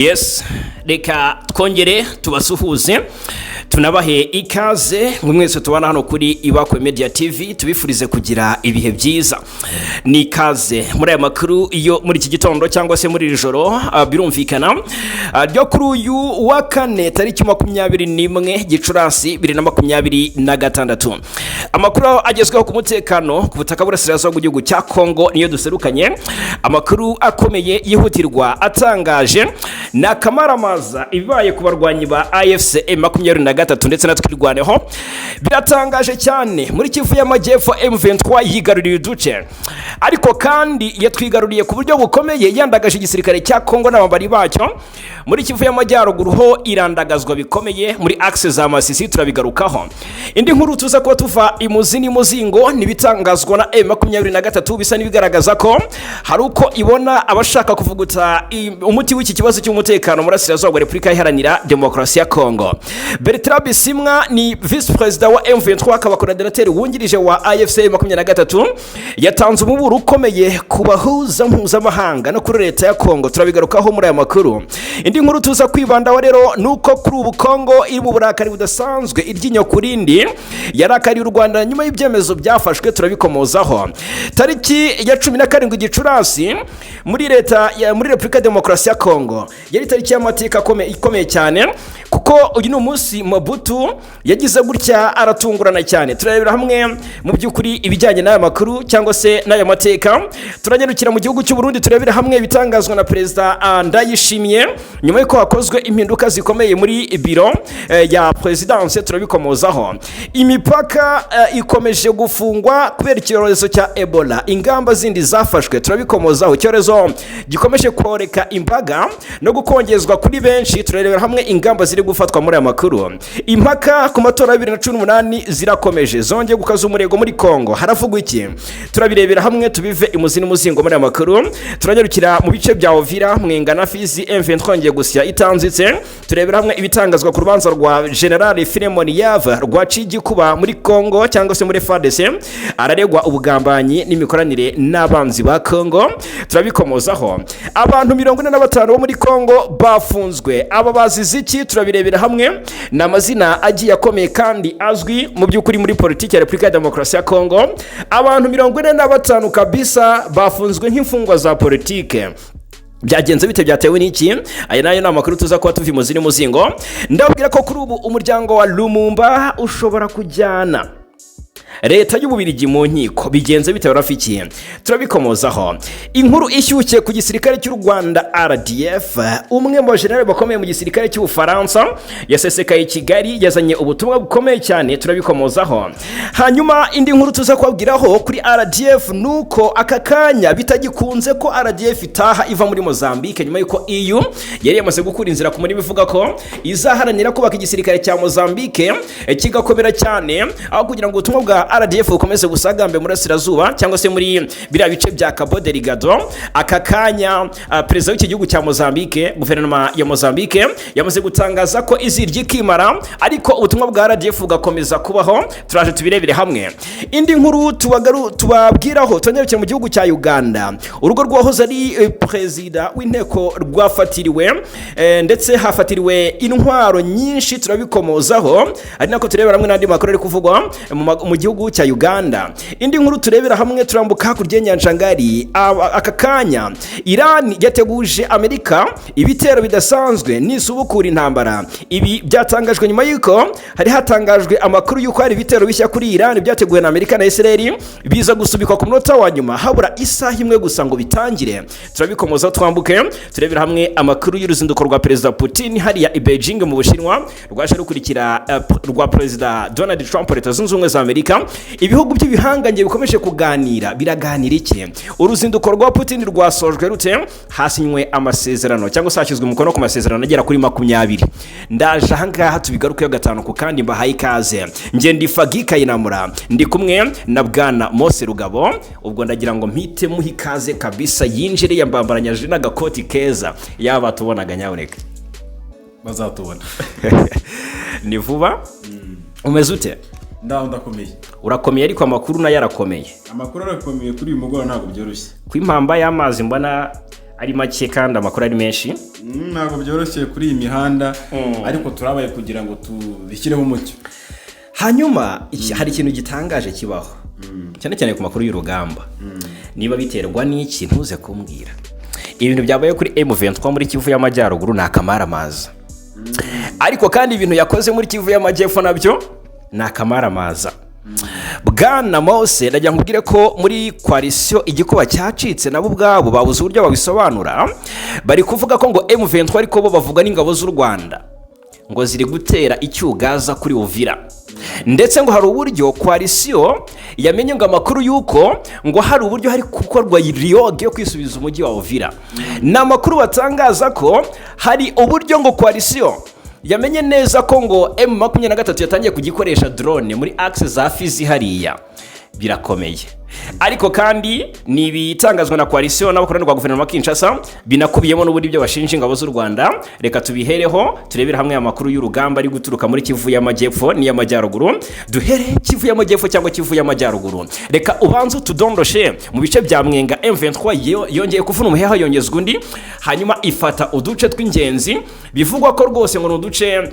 Yes, reka twongere tubasuhuze tunabahe ikaze mwese tubana hano kuri Ibakwe Media TV tubifurize kugira ibihe byiza. Ni ikaze muri aya makuru iyo muri iki gitondo cyangwa se muri ijoro birumvikana ryo kuri uyu wa kane tariki 21 Gicurasi 2026. Amakuru agezweho ku mutekano ku butaka burasirazuba bw'igihugu cya Kongo niyo duserukanye. Amakuru akomeye yihutirwa atangaje na kamaramaza ibibaye ku barwanyi ba AFC M23 ndetse na twirwaneho biratangaje cyane. Muri Kivu y'Amajyepfo M23 yigaruriye uduce, ariko kandi yatwigaruriye ku buryo bukomeye, yandagaje igisirikare cya Kongo n'abambari bacyo. Muri Kivu y'Amajyaruguru ho irandagazwa bikomeye muri axe za Masisi, turabigarukaho. Indi nkuru tuza kuba tuva imuzini muzingo nibitangazwa na M23 bisa nibigaragaza ko hari uko ibona abashaka kuvuguta umuti w'iki kibazo cy'umutekano muri Asirazuba wa Repubulika Iharanira Demokarasi ya Kongo. Bertrand Bisimwa ni vice president wa M23 akaba coordinateur wungirije wa AFC M23 yatanze umuburo ukomeye kubahuza mpuzamahanga no kuri leta ya Kongo, turabigarukaho muri aya makuru. Indi nkuru tuza kwibandaho rero nuko kuri ubu Kongo iri mu burakari budasanzwe, iryinyo kurindi yarakari u Rwanda nyuma y'ibyemezo byafashwe, turabikomozaho. Tariki ya 17 Gicurasi muri leta ya muri Repubulika Demokarasi ya Kongo yari tariki y'amateka ikomeye cyane, kuko uyu ni umunsi Mobutu yagize gutya aratungurana cyane. Turarebera hamwe mu by'ukuri ibijyanye n'aya makuru cyangwa se n'aya mateka. Turanyarukira mu gihugu cy'u Burundi, turebera hamwe ibitangazwa na Perezida Ndayishimiye nyuma y'uko hakozwe impinduka zikomeye muri biro ya Presidence, turabikomozaho. Imipaka ikomeje gufungwa kubera icyorezo cya Ebola, ingamba zindi zafashwe, turabikomozaho. Icyorezo gikomeje koreka imbaga no gukongezwa kuri benshi, turarebera hamwe ingamba ziri gufatwa muri aya makuru. Impaka ku matora ya 2018 zirakomeje, zongeye gukaza umurego muri Kongo, haravugwa iki? Turabirebera hamwe tubive imuzini muzingo muri aya makuru. Turanyarukira mu bice bya Ovira, Mwenga na Fizi, M23 ngiye gusya itanzitse. Turebera hamwe ibitangazwa ku rubanza rwa General Filemon Yava rwa Cigikuba muri Kongo cyangwa se muri FARDC, araregwa ubugambanyi n'imikoranire n'abanzi ba Kongo, turabikomozaho. Abantu 45 bo muri Kongo bafunzwe, aba bazize iki? Turabirebera hamwe n'amazina agiye akomeye kandi azwi mu by'ukuri muri politiki ya Repubulika ya Demokarasi ya Kongo. Abantu 45 kabisa bafunzwe nk'imfungwa za politike. Byagenze bite? Byatewe n'iki? Aya nayo namakuru tuza kuba tuvi muzini muzingo. Ndabwira ko kuri ubu umuryango wa Lumumba ushobora kujyana leta y'Ububirigi mu nkiko. Bigenze bite barafikiye? Turabikomozaho. Inkuru ishyushye ku gisirikare cy'u Rwanda RDF, umwe mu general bakomeye mu gisirikare cy'u Faransa yasesekaye Kigali, yazanye ubutumwa bukomeye cyane, turabikomozaho. Hanyuma indi nkuru tuza kubabwiraho kuri RDF nuko aka kanya bitagikunze ko RDF itaha iva muri Mozambique nyuma yuko EU yari yamaze gukura inzira ku muri bivuga ko izaharanira kubaka igisirikare cya Mozambique kigakomera cyane, aho kugira ngo ubutumwa bwa RDF ukomeze gusagambe muri Asirazuba cyangwa se muri biriya bice bya Cabo Delgado. Aka kanya perezida w'iki gihugu cya Mozambique, guverinoma ya Mozambique yamaze gutangaza ko izirya ikimara, ariko ubutumwa bwa RDF bugakomeza kubaho. Turaje tubirebere hamwe. Indi nkuru tubabwiraho tonyarukira mu gihugu cya Uganda, urugo rwahoze ari perezida w'inteko rwafatiriwe ndetse hafatiriwe intwaro nyinshi, turabikomozaho. Ari nako turebera hamwe n'andi makuru ari kuvugwa mu gihugu cya Uganda. Indi nkuru turebera hamwe turambuka hakurya y'inyanja ngari. Aka kanya Iran yateguje Amerika ibitero bidasanzwe n'isubukura intambara. Ibi byatangajwe nyuma yuko hari hatangajwe amakuru yuko hari ibitero bishya kuri Iran byateguwe na Amerika na Israel, biza gusubikwa ku munota wa nyuma habura isaha imwe gusa ngo bitangire. Turabikomoza twambuke turebera hamwe amakuru y'uruzinduko rwa Perezida Putin hariya i Beijing mu Bushinwa, rwaje rukurikira rwa Perezida Donald Trump Leta Zunze Ubumwe za Amerika. Ibihugu by'ibihanganye bikomeje kuganira, biraganira iki? Uruzinduko rwa Putin rwasojwe rute? Hasinywe amasezerano cyangwa sashizwe umukono ku masezerano agera kuri 20. Ndaje ahangaha tubigaruke yo gatanu ku kandi mbahaye ikaze. Nge ndi Fagika Inamura, ndi kumwe na Bwana Mose Rugabo. Ubwo ndagira ngo mpite muhi ikaze kabisa, yinjire yambambaranyaje n'agakoti keza, yaba tubonaga nyaboneka bazatubona. Ni vuba? Umeze ute? Ndakomeye. Urakomeye ariko amakuru na yarakomeye. Amakuru arakomeye kuri uyu mugoroba ntabwo byoroshye. Kwimpamba y'amazi mbona ari make kandi amakuru ari menshi. Ntabwo byoroshye kuri iyi mihanda ariko turabaye kugira ngo tubishyireho umucyo. Hanyuma hari ikintu gitangaje kibaho cyane cyane ku makuru y'urugamba. Niba biterwa n'iki ntuze kumbwira. Ibintu byabaye kuri M23 muri Kivu y'Amajyaruguru ni akamaramaza. Ariko kandi ibintu yakoze muri Kivu y'Amajyepfo nabyo ni akamaramaza. Bwana Mose najya nkubwire ko muri coalition igikuba cyacitse nabo ubwabo babuze uburyo babisobanura. Bari kuvuga ko ngo M23 ariko bo bavuga n'ingabo z'u Rwanda ngo ziri gutera icyugaza kuri Uvira. Ndetse ngo hari uburyo coalition yamenye ngo amakuru yuko ngo hari uburyo hari gukorwa riyoge yo kwisubiza umujyi wa Uvira. Na makuru batangaza ko hari uburyo ngo coalition yamenye neza ko ngo M23 yatangiye kugikoresha drone muri axe za Fizi hariya. Birakomeye. Ariko kandi ni ibitangazwa na coalition n'abakorana kwa guverinoma Kinshasa binakubiyemo n'uburi byo bashinja ingabo z'u Rwanda. Reka tubihereho turebera hamwe amakuru y'urugamba ari guturuka muri Kivu y'Amajyepfo n'iy'Amajyaruguru. Duhere Kivu y'Amajyepfo cyangwa Kivu y'Amajyaruguru. Reka ubanze tudondoshe mu bice bya Mwenga. M23 yongeye kuvuna umuheha yongezwa undi, hanyuma ifata uduce tw'ingenzi bivugwa ko rwose ngo n'uduce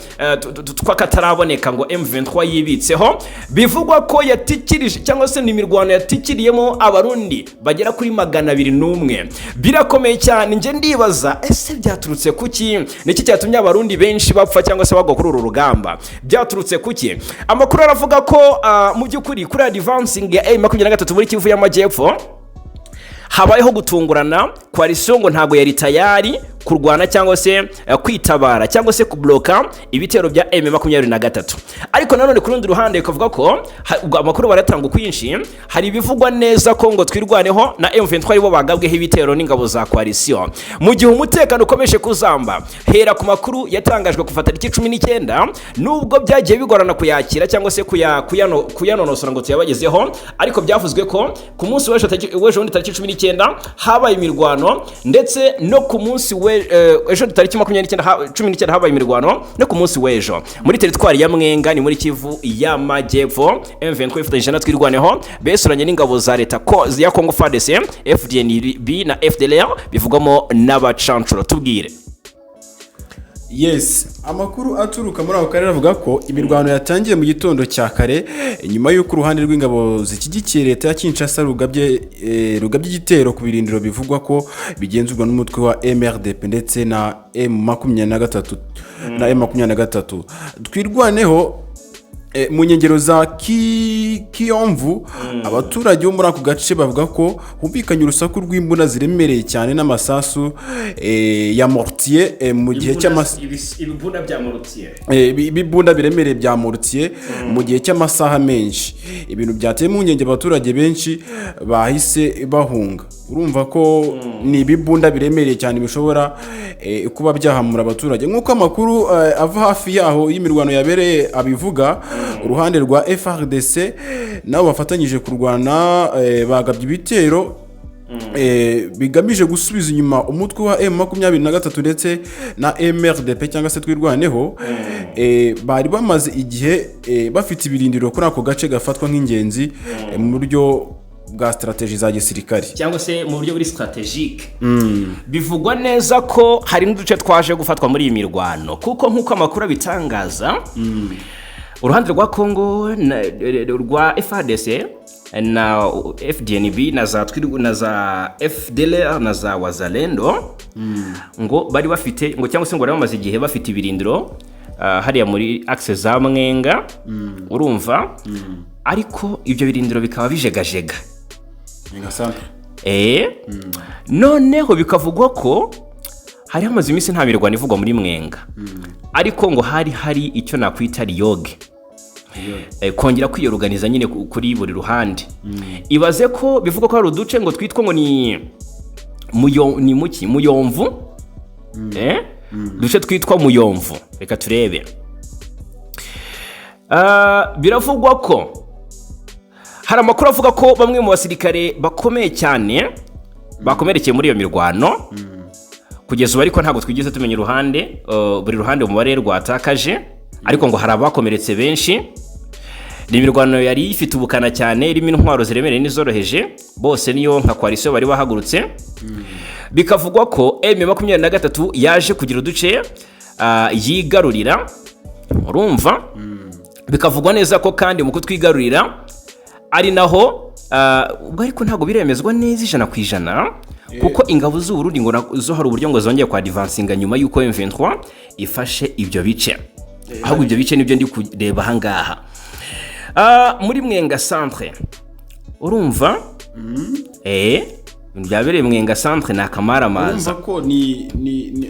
twakataraboneka ngo M23 yibitseho. Bivugwa ko yatikirije cyangwa se n'imirwano yatikiriyemo abarundi bagera kuri 201. Birakomeye cyane. Nje ndibaza ese byaturutse kuki? Niki cyatumye abarundi benshi bapfa cyangwa se bagwa kuri uru rugamba? Byaturutse kuki? Amakuru aravuga ko mu by'ukuri kuri advancing ya M23 muri Kivu y'Amajyepfo habayeho gutungurana. Coalition ngo ntago yari tayari kurwana cyangwa se kwitabara cyangwa se kubloka ibitero bya M23. Ariko nanone ku rundi ruhande kavuga ko amakuru baratanga kwinshi, hari bivugwa neza ko ngo twirwaneho na M23 bo bagabweho ibitero n'ingabo za coalition. Mu gihe umutekano ukomeje kuzamba, hera ku makuru yatangajwe kufata 19 nubwo byagiye bigorana kuyakira cyangwa se kuyanonosora ngo tuyabagezeho, ariko byavuzwe ko ku munsi w'ejo ndi tariki 19 habaye imirwano, ndetse no ku munsi ejo tariki 19 habaye imirwano no ku munsi w'ejo muri teritwari ya Mwenga ni muri Kivu y'Amajyepfo. M23 ifatanyije na twirwaneho besuranye n'ingabo za leta ya Congo FARDC, FDNB na FDLR bivugamo n'abacancuro. Tubwire. Yes, amakuru aturuka muri ako karere avuga ko imirwano yatangiye mu gitondo cya kare nyuma y'uko uruhande rw'ingabo zikigikiye leta ya Kinshasa rugabye igitero ku birindiro bivugwa ko bigenzurwa n'umutwe wa MRDP ndetse na M23 twirwaneho mu nkengero za Kiyomvu. Abaturage bo muri ako gace bavuga ko humvikanye urusaku rw'imbunda ziremereye cyane n'amasasu ya mortier mu gihe ibibunda bya mortier ibibunda biremereye bya mortier mu gihe cy'amasaha menshi. Ibintu byateye mu nkengero abaturage benshi bahise bahunga. Urumva ko ni ibibunda biremereye cyane bishobora kuba byahamura abaturage. Nk'uko amakuru ava hafi yaho y'imirwano yabereye abivuga, uruhande rwa FARDC nabo bafatanyije kurwana bagabye ibitero bigamije gusubiza inyuma umutwe wa M23 ndetse na MRDP cyangwa se twirwaneho. Bari bamaze igihe bafite ibirindiro kuri ako gace gafatwa nk'ingenzi mu buryo bwa strategy za gisirikare cyangwa se mu buryo buri strategique. Bivugwa neza ko hari n'uduce twaje gufatwa muri iyi mirwano, kuko nk'uko amakuru abitangaza uruhande rwa Congo rwa FARDC na FDNB na za FDLR na za Wazalendo ngo bari bafite ngo cyangwa se ngo bamaze igihe bafite ibirindiro hariya muri axe za Mwenga. Urumva? Ariko ibyo birindiro bikaba bijegajega. Noneho bikavugwa ko hari hamaze iminsi nta mirwano ivugwa muri Mwenga, ariko ngo hari icyo nakwita riyoge, kongera kwiyoruganiza nyine kuri buri ruhande. Ibaze ko bivuga ko hari uduce ngo twitwa ngo ni Muyomvu, duce twitwa Muyomvu. Reka turebe. Biravugwa ko hari amakuru avuga ko bamwe mu basirikare bakomeye cyane bakomerekeye muri iyo mirwano. Kugeza ubu ariko ntabwo twigeze tumenya uruhande, buri ruhande umubare rwatakaje, ariko ngo hari abakomeretse benshi. Ni imirwano yari ifite ubukana cyane, irimo intwaro ziremereye n'izoroheje, bose niyo nka coalition bari bahagurutse. bikavugwa ko M23 yaje kugira uduce yigarurira, urumva, bikavugwa neza ko kandi mu kutwigarurira ari naho ubwo ariko ntabwo biremezwa neza 100% kuko ingabo z'Uburundi ngo zo hari uburyo ngo zongeye kwa advancinga nyuma yuko M23 ifashe ibyo bice. Ahubwo ibyo bice nibyo ndi kureba hangaha muri Mwenga centre, urumva, ibintu byabereye Mwenga centre na Kamara Maza, urumva ko ni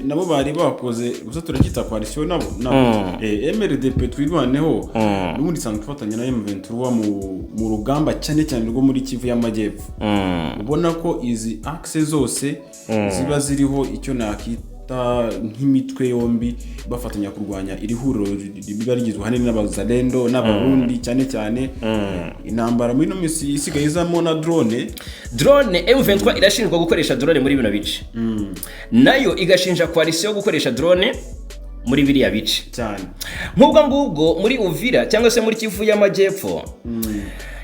nabo bari bakoze gusa turakita coalition nabo MRDP twirwaneho n'ubundi sanzwe tufatanya na M23 mu rugamba cyane rwo muri Kivu y'Amajyepfo. Ubona ko izi axe zose ziba ziriho icyo nakita nk'imitwe yombi bafatanya kurwanya iri huriro biba rigizwe hanini n'abazalendo n'abarundi cyane intambara muri no misi isigaye izamo na drone M23 irashinjwa gukoresha drone muri bino bice, nayo igashinja coalition gukoresha drone muri biriya bice cyane. Nk'ubwo ngubwo muri Uvira cyangwa se muri Kivu y'Amajyepfo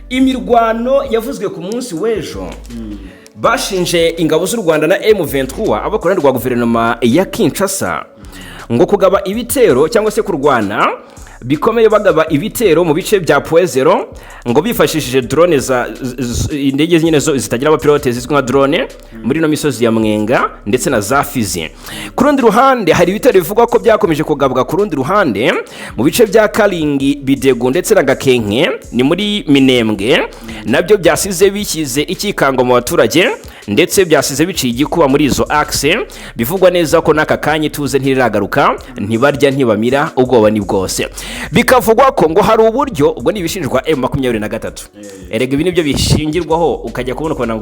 imirwano yavuzwe ku munsi w'ejo, bashinje ingabo z'u Rwanda na M23 abakorana rwa guverinoma ya Kinshasa ngo kugaba ibitero cyangwa se kurwana bikomeye, bagaba ibitero mu bice bya Poezero ngo bifashishije drone za indege nyine zo zitagira abapilote zizwi nka drone muri no misozi ya Mwenga ndetse na za Fizi. Ku rundi ruhande hari ibitero bivugwa ko byakomeje kugabwa ku rundi ruhande mu bice bya Kalingi, Bidegu ndetse na Gakenke ni muri Minembwe, nabyo byasize bikize ikikango mu baturage ndetse byasize biciye igikuba muri izo axe. Bivugwa neza ko naka kanya tuze ntiragaruka, ntibarya ntibamira, ubwoba ni bwose. Bikavugwa ko ngo hari uburyo, ubwo nibishinjwa M23, erega ibi nibyo bishingirwaho ukajya kubona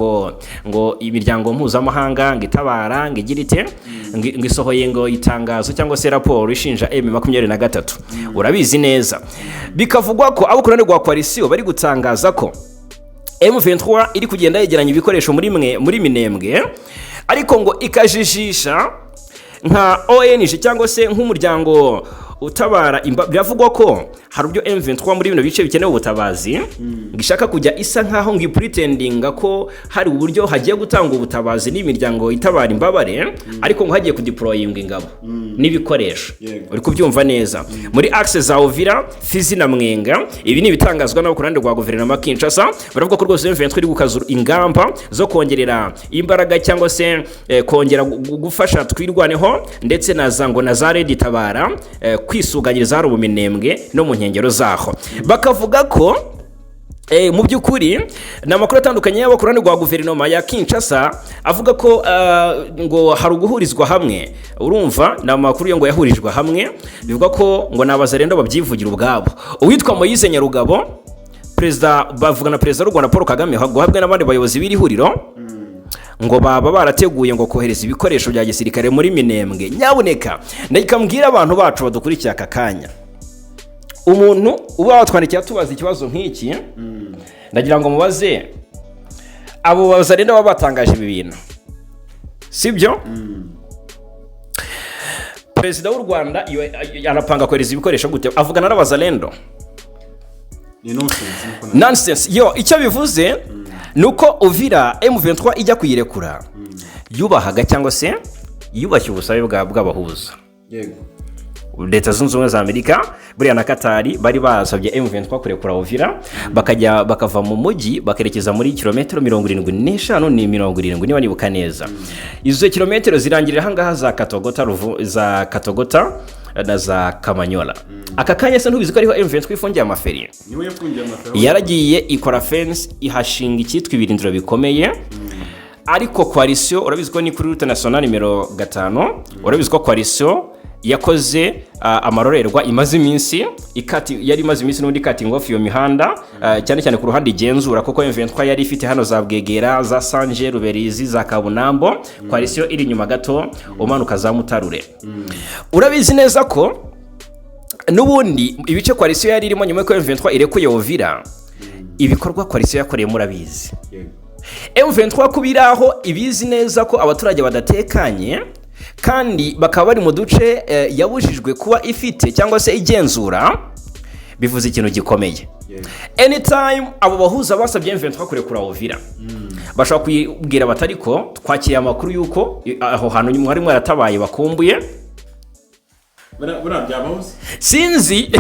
ngo imiryango mpuzamahanga ngo itabara ngo igirite ngo isohoye ngo itangazo cyangwa se raporo ishinja M23, urabizi neza. Bikavugwa ko abakorana rwa coalition bari gutangaza ko M23 iri kugenda yegeranya ibikoresho muri Minembwe, ariko ngo ikajijisha nka ONG cyangwa se nk'umuryango utabara. Biravugwa ko hari ubyo M23 muri bino bice bikeneye ubutabazi ngishaka kujya isa nkaho ngi pretendinga ko hari uburyo hagiye gutanga ubutabazi n'imiryango itabara imbabare, ariko ngo hagiye kudeployinga ingabo n'ibikoresho. Uri kubyumva neza muri axe za Uvira, Fizi na Mwenga. Ibi ni bitangazwa n'abakorana rwa guverinoma Kinshasa, baravuga ko rwose M23 iri gukazura ingamba zo kongerera imbaraga cyangwa se kongera gufasha twirwaneho ndetse na zango na za Red Tabara kwisuganyiriza hari Minembwe no mu nkengero zaho. Bakavuga ko mu byukuri na makuru atandukanye y'abakorana rwa guverinoma ya Kinshasa avuga ko ngo hari uguhurizwa hamwe, urumva na makuru yo ngo yahurijwe hamwe. Bivuga ko ngo nabazarendo babyivugira ubwabo. Uwitwa Moise Nyarugabo, bavugana perezida w'u Rwanda Paul Kagame guhabwa n'abandi bayobozi b'iri huriro, ngo baba barateguye ngo kohereza ibikoresho bya gisirikare muri Minembwe. Nyabuneka ndikambwira abantu bacu badukurikiye aka kanya, umuntu uba watwandikiye tubaza ikibazo nk'iki, ndagira ngo mubaze abo bazarenda baba batangaje ibi bintu, sibyo? Perezida w'u Rwanda arapanga kohereza ibikoresho gute? Avugana n'abazalendo? Nonsense. Yo icyo bivuze nuko Uvira M23 ijya kuyirekura yubahaga cyangwa se yubashye ubusabe bw'abahuza. Yego. Leta Zunze Ubumwe za Amerika buriya na Katari bari basabye M23 kurekura Uvira bakava mu mujyi bakerekeza muri kilometero 75 ni 70 niba nibuka neza. Izo kilometero zirangirira hangaha za Katogota na za Kamanyola. Aka kanya se ntubizi ko ariho M23 ifungiye amaferi. Niwe yafungiye amaferi. Yaragiye ikora fence ihashinga icyitwa ibirindiro bikomeye. Ariko coalition urabizi ko ni kuri route nationale numero 5, urabizi ko coalition yakoze amarorerwa imaze iminsi yari imaze iminsi n'undi cutting off iyo mihanda cyane cyane ku ruhande igenzura, kuko M23 yari ifite hano za Bwegera, za Sanje, Ruberizi, za Kabunambo. Coalition iri nyuma gato umanuka za Mutarure. Urabizi neza ko n'ubundi ibice coalition yari irimo nyuma ko M23 irekuye Uvira, ibikorwa coalition yakoreye murabizi. M23 kubiraho ibizi neza ko abaturage badatekanye kandi bakaba bari mu duce yabujijwe kuba ifite cyangwa se igenzura, bivuze ikintu gikomeye. anytime abo bahuza basabye M23 kurekura Uvira bashobora kubwira batariko twakiriye amakuru yuko aho hantu mwari mwaratabaye bakumbuye sinzi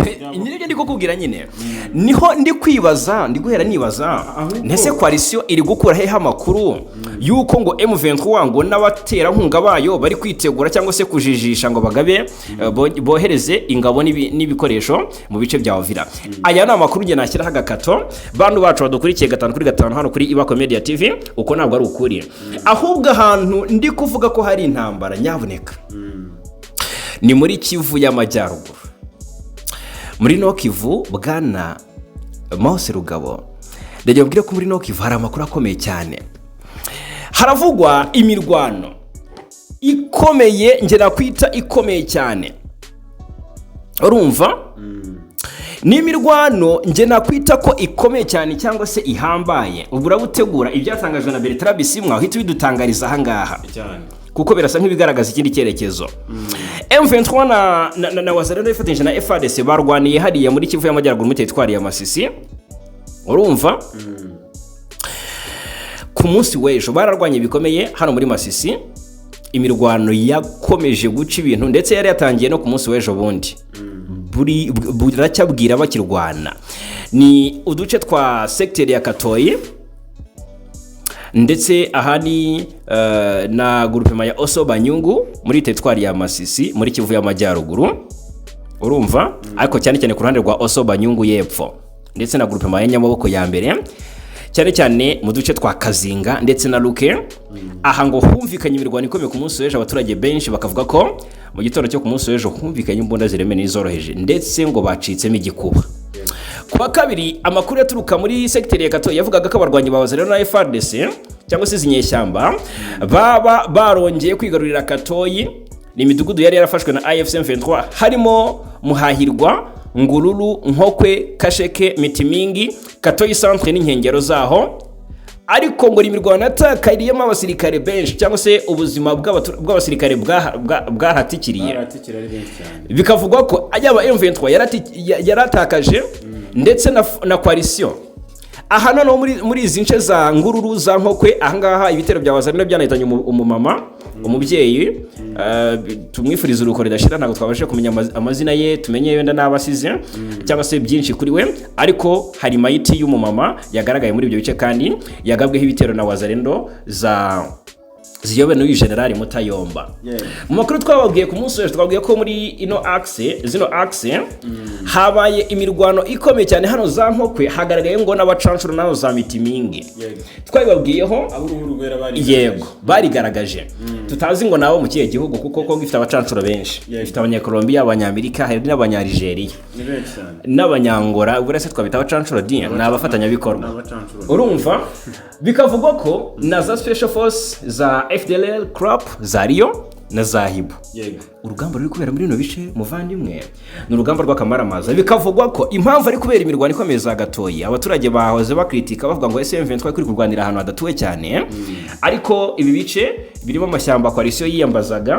nyine ndiko kubwira nyine niho ndi kwibaza ndi guhera nibaza ntese coalition iri gukura hehe amakuru yuko ngo M23 ngo n'abatera nkunga bayo bari kwitegura cyangwa se kujijisha ngo bagabe bohereze ingabo n'ibikoresho mu bice bya Uvira. Aya ni amakuru nge nashyira hagakato bantu bacu badukurikiye 5/5 hano kuri Ibako Media TV uko ntabwo ari ukuri ahubwo ahantu ndi kuvuga ko hari intambara nyabuneka ni muri Kivu y'Amajyaruguru. Muri no Kivu bwana Mose Rugabo ndagiye kubwira ko muri no Kivu hari amakuru akomeye cyane. Haravugwa imirwano ikomeye nge nakwita ikomeye cyane. Urumva? Ni imirwano nge nakwita ko ikomeye cyane cyangwa se ihambaye. Ubura butegura ibyatangajwe na Bertrand Bisimwa uhita bidutangariza aha ngaha. Kuko birasa nk'ibigaragaza ikindi cyerekezo. M23 na Wazalendo ifatanyije na FARDC barwaniye hariya muri Kivu y'Amajyaruguru mu teritwari ya Masisi. Urumva? Ku munsi w'ejo bararwanye bikomeye hano muri Masisi. Imirwano yakomeje guca ibintu ndetse yari yatangiye no ku munsi w'ejo bundi. Buracyabwira bakirwana. Ni uduce twa secteur ya Katoyi ndetse ahani na groupement ya Oso Banyungu muri teritwari ya Masisi muri Kivu y'Amajyaruguru. Urumva? Ariko cyane cyane ku ruhande rwa Oso Banyungu y'epfo ndetse na groupement ya Nyamaboko ya mbere cyane cyane mu duce twa Kazinga ndetse na Luke. Aha ngo humvikanye imirwano ikomeye ku munsi w'ejo abaturage benshi bakavuga ko mu gitondo cyo ku munsi w'ejo humvikanye imbunda ziremene n'izoroheje ndetse ngo bacitsemo igikuba. Kwa kabiri amakuru yaturuka muri secteur ya Katoyi yavugaga ko abarwanyi babazana na FARDC cyangwa se zinyeshyamba baba barongeye kwigarurira Katoyi. Ni imidugudu yari yarafashwe na AFC M23 harimo Muhahirwa, Ngururu, Nkokwe, Kasheke, Mitimingi, Katoyi centre n'inkengero zaho. Ariko ngo imirwano atakariyemo abasirikare benshi cyangwa se ubuzima bw'abasirikare bwahatikiriye. Bikavugwa ko ajyaba M23 yaratakaje ndetse na coalition. Aha none muri izi nce za Ngururu za Nkokwe ahangaha ibitero bya Wazalendo byanahitanye umumama umubyeyi tumwifuriza uruko ridashira ntabwo twabashe kumenya amazina ye tumenye wenda n'abasize cyangwa se byinshi kuri we ariko hari mayiti y'umumama yagaragaye muri ibyo bice kandi yagabweho ibitero na Wazalendo ziyobe n'uyu General Mutayomba. Mu makuru twababwiye ku munsi w'ejo twabwiye ko muri zino axe habaye imirwano ikomeye cyane hano za Nkokwe hagaragaye ngo n'abacancuro naho za Mitimingi. Twababwiyeho yego barigaragaje tutazi ngo nabo mu kiye gihugu kuko ko gifite abacancuro benshi gifite abanyakolombia abanyamerika hari n'abanyarigeria n'abanyangora ubwo rese twabita abacancuro dia n'abafatanya bikorwa. Urumva bikavugwa ko na za special force za FDLR crop za Rio na Zahibu. Urugamba ruri kubera muri no bice muvandimwe ni urugamba rw'akamaramaza. Bikavugwa ko impamvu ari kubera imirwano ikomeye za Gatoyi abaturage bahoze bakritika bavuga ngo SM23 kuri kurwanira ahantu hadatuwe cyane ariko ibi bice birimo amashyamba coalition yiyambazaga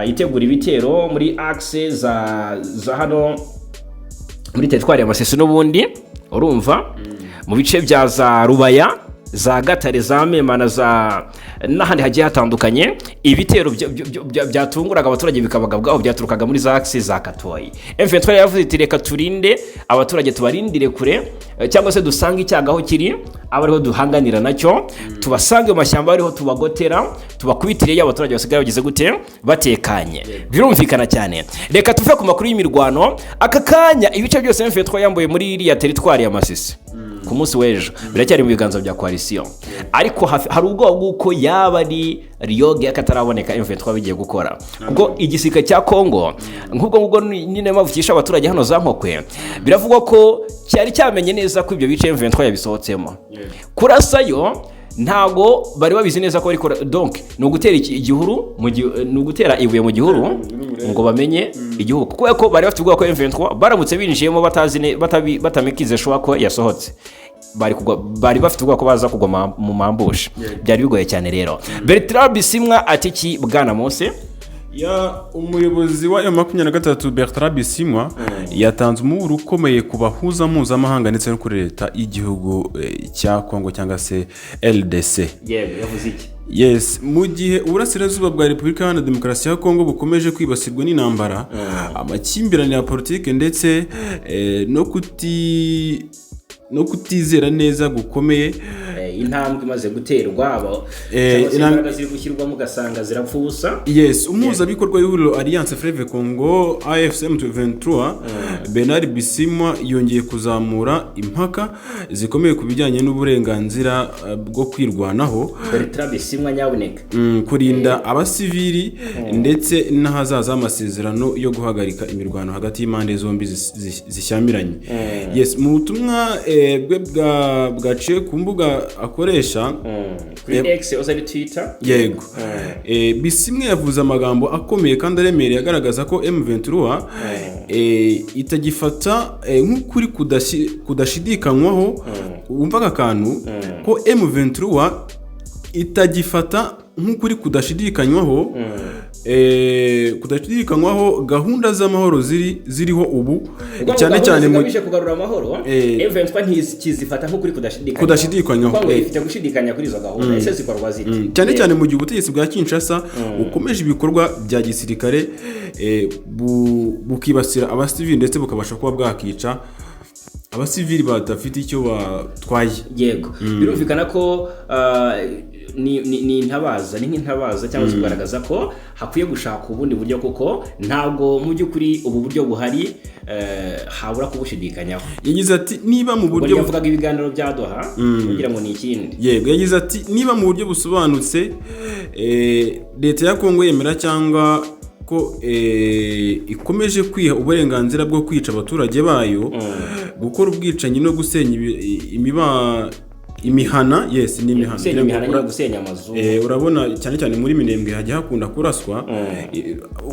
itegura ibitero muri axe za hano muri teritwari ya Masisi n'ubundi. Urumva mu bice bya za Rubaya za Gatare za Memana za n'ahandi hagiye hatandukanye ibitero byatunguraga abaturage bikabagabwaho byaturukaga muri za axe za Katoyi. M23 yavuze iti reka turinde abaturage tubarindire kure cyangwa se dusanga icyagaho kiri abariho duhanganira nacyo tubasange mu mashyamba ariho tubagotera tubakubitire y'abaturage basigaye bagize gute batekanye. Birumvikana cyane. Reka tuve ku makuru y'imirwano aka kanya ibice byose M23 yambuye muri iriya teritwari ya Masisi ku munsi w'ejo biracyari mu biganza bya coalition ariko hari ubwo bw'uko yaba ari Ryoge akataraboneka M23 bigiye gukora kuko igisika cya Kongo nk'ubwo nyine mavukisha abaturage hano za Nkokwe biravugwa ko cyari cyamenye neza ko ibyo bice M23 yabisohotsemo kurasayo ntago bari babizi neza ko bari donc no gutera igihuru no gutera ibuye mu gihuru ngo bamenye igihugu kuko ko bari bafite ubwo ko M23 baramutse binjiyemo batamikize shwa ko yasohotse bari bafite ubwo ko baza kugwa mu mambushi byari bigoye cyane rero. Bertrand Bisimwa ati ki bwana Mose umuyobozi wa M23 Bertrand Bisimwa yatanze umuburo ukomeye ku bahuza mpuzamahanga ndetse no kuri leta y'igihugu cya Kongo cyangwa se LDC. Yavuze iki? Yes, mu gihe uburasirazuba bwa Repubulika Iharanira Demokarasi ya Kongo bukomeje kwibasirwa n'intambara, amakimbirane ya politike ndetse no kutizera neza gukomeye, intambwe imaze guterwa imbaraga ziri gushyirwamo ugasanga zirapfusa. Yes, umuhuzabikorwa w'ihuriro Alliance Fleuve Congo AFCM 23 Bernard Bisimwa yongeye kuzamura impaka zikomeye ku bijyanye n'uburenganzira bwo kwirwanaho. Bertrand Bisimwa nyabuneka kurinda abasivili ndetse n'ahazaza amasezerano yo guhagarika imirwano hagati y'impande zombi zishyamiranye. Yes, mu butumwa bwe bwaciye ku mbuga akoresha kuri X ozari Twitter. Yego. Bisimwe yavuze amagambo akomeye kandi aremereye agaragaza ko M23 itagifata nk'ukuri kudashidikanywaho. Umva akantu ko M23 itagifata nk'ukuri kudashidikanywaho gahunda z'amahoro ziriho ubu, cyane cyane mu kugarura amahoro. M23 ntizifata nk'ukuri kudashidikanywaho kuko ifite gushidikanya kuri izo gahunda. Ese zikorwa ziti? Cyane cyane mu gihe ubutegetsi bwa Kinshasa ukomeje ibikorwa bya gisirikare bukibasira abasivili ndetse bukabasha kuba bwakica abasivili badafite icyo batwaye. Yego, birumvikana ko ni nk'intabaza cyangwa se kugaragaza ko hakwiye gushaka ubundi buryo, kuko ntabwo mu by'ukuri ubu buryo buhari habura kubushidikanyaho. Yagize ati niba mu buryo yavugaga ibiganiro bya Doha kugira ngo ni ikindi. Yego, yagize ati niba mu buryo busobanutse leta ya Kongo yemera cyangwa ko ikomeje kwiha uburenganzira bwo kwica abaturage bayo, gukora ubwicanyi no gusenya imihana. Yes, ni imihana no gusenya amazu. Urabona cyane cyane muri Minembwe hajya hakunda kuraswa.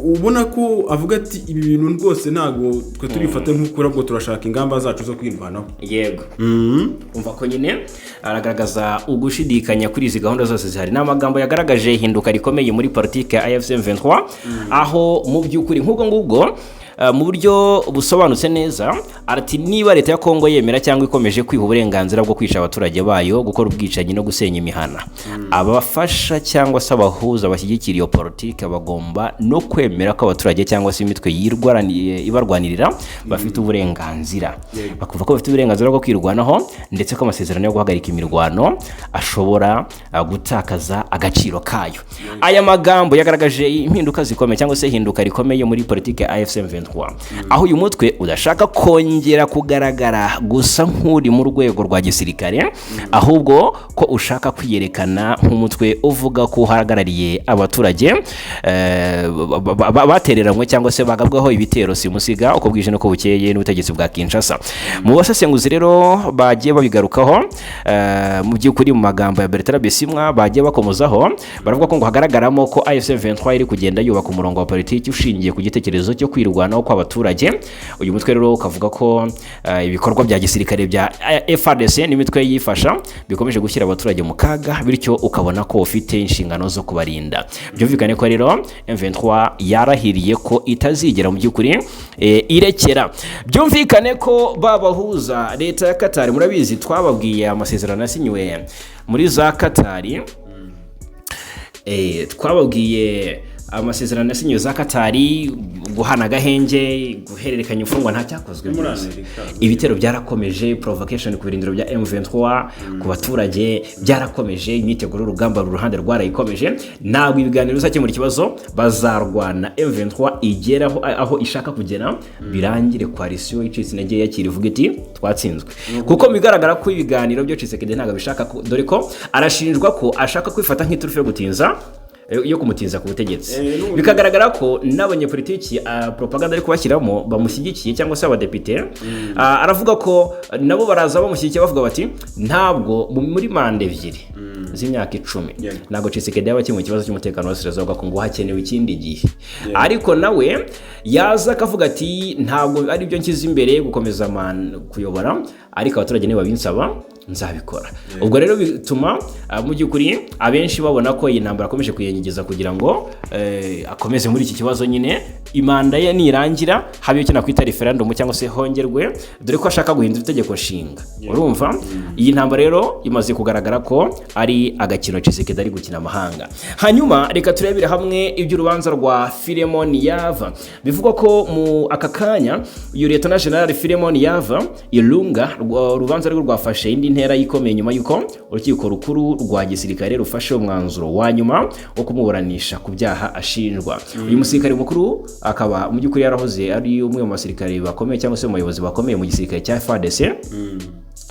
Ubona ko avuga ati ibi bintu rwose ntago twe tubifate nk'ukuri, ahubwo turashaka ingamba zacu zo kwirwanaho. Yego. Umva ko nyine aragaragaza ugushidikanya kuri izi gahunda zose zihari. N'amagambo yagaragaje hinduka rikomeye muri politike ya AFCM 23, aho mu by'ukuri nk'ubwo ngubwo mu buryo busobanutse neza arati niba leta ya Kongo yemera cyangwa ikomeje kwiha uburenganzira bwo kwica abaturage bayo, gukora ubwicanyi no gusenya imihana, abafasha cyangwa se abahuza bashyigikira iyo politike bagomba no kwemera ko abaturage cyangwa se imitwe ibarwanirira bafite uburenganzira, bakuvuga ko bafite uburenganzira bwo kwirwanaho ndetse ko amasezerano yo guhagarika imirwano ashobora gutakaza agaciro kayo. Aya magambo yagaragaje impinduka zikomeye cyangwa se hinduka rikomeye muri politike AFCM 23, aho uyu mutwe udashaka kongera kugaragara gusa nk'uri mu rwego rwa gisirikare, ahubwo ko ushaka kwiyerekana nk'umutwe uvuga ko uhagarariye abaturage batereranywe cyangwa se bagabwaho ibitero simusiga uko bwije nuko bukeye n'ubutegetsi bwa Kinshasa. Mu basesenguzi rero bagiye babigarukaho mu by'ukuri mu magambo ya Bertrand Bisimwa bagiye bakomozaho, baravuga ko ngo hagaragaramo ko AFCM 23 iri kugenda yubaka umurongo wa politiki ushingiye ku gitekerezo cyo kwirwanaho kw'abaturage. Uyu mutwe rero ukavuga ko ibikorwa bya gisirikare bya FARDC n'imitwe yifasha bikomeje gushyira abaturage mu kaga, bityo ukabona ko ufite inshingano zo kubarinda. Byumvikane ko rero M23 yarahiriye ko itazigera mu by'ukuri irekera. Byumvikane ko babahuza leta ya Qatar, murabizi twababwiye amasezerano yasinywe muri za Qatar, twababwiye amasezerano yasinywe za Qatar, guhana gahenge, guhererekanya imfungwa nta cyakozwe. Ibitero byarakomeje, provocation ku birindiro bya M23 ku baturage byarakomeje, imyiteguro y'urugamba ruhande rwarayikomeje. Ntabwo ibiganiro bizakemura ikibazo, bazarwana M23 igeraho aho ishaka kugera, birangire coalition icitse intege yakira ivuga iti twatsinzwe. Kuko bigaragara ko ibiganiro byo Tshisekedi ntago bishaka, dore ko arashinjwa ko ashaka kwifata nk'iturufu yo gutinza yo kumutinza ku butegetsi. Bikagaragara ko n'abanyepolitiki propaganda ari kubashyiramo bamushyigikiye cyangwa se abadepite, aravuga ko nabo baraza bamushyigikiye bavuga bati ntabwo muri manda ebyiri z'imyaka 10 ntabwo Tshisekedi yaba kimwe kibazo cy'umutekano w'Asirazuba ngo hakenewe ikindi gihe. Ariko nawe yaza akavuga ati ntabwo ari byo nkiza imbere gukomeza kuyobora, ariko abaturage niba binsaba nzabikora. Ubwo rero bituma mu by'ukuri abenshi babona ko iyi ntambara akomeje kuyengeza kugira ngo akomeze muri iki kibazo nyine imanda ye nirangira habe icyo nakwita referendum cyangwa se hongerwe, dore ko ashaka guhindura itegeko nshinga. Urumva iyi ntambara rero imaze kugaragara ko ari agakino Tshisekedi ari gukina amahanga. Hanyuma reka turebere hamwe iby'urubanza rwa Philemon Yava. Bivugwa ko mu aka kanya uyu Lieutenant General Philemon Yava Ilunga urubanza rwe rwafashe indi ntera yikomeye nyuma yuko urukiko rukuru rwa gisirikare rufashe umwanzuro wa nyuma wo kumuburanisha ku byaha ashinjwa. Uyu musirikare mukuru akaba mu by'ukuri yarahoze ari umwe mu basirikare bakomeye cyangwa se mu bayobozi bakomeye mu gisirikare cya FARDC.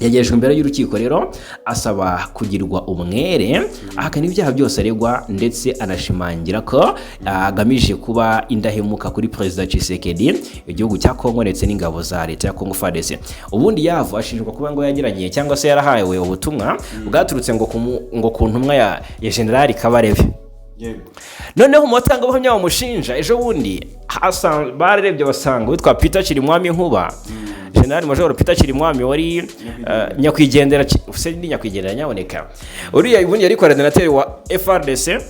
Yagejejwe imbere y'urukiko rero asaba kugirwa umwere, ahakana ibyaha byose aregwa ndetse anashimangira ko agamije kuba indahemuka kuri Perezida Tshisekedi, igihugu cya Kongo ndetse n'ingabo za leta ya Kongo FARDC. Ubundi Yava ashinjwa kuba ngo yagiranye cyangwa se yarahawe ubutumwa bwaturutse ngo ku ntumwa ya General Kabarebe. Noneho umutangabuhamya bamushinja ejo bundi barebye basanga witwa Peter Chirimwami Nkuba, General Major Peter Chirimwami wari nyakwigendera useni nyakwigendera nyaboneka. Uriya ubundi yari coordinateur wa FARDC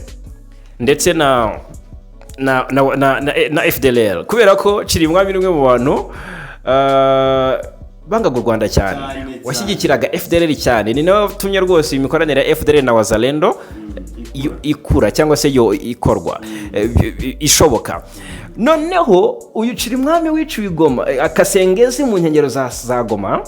ndetse na FDLR, kubera ko Chirimwami n'umwe mu bantu bangaga u Rwanda cyane, washyigikiraga FDLR cyane, ni nawe watumye rwose imikoranire ya FDLR na Wazalendo ikura cyangwa se yo ikorwa ishoboka. Noneho uyu Chirimwami wiciwe i Goma akasengezi mu nkengero za Goma,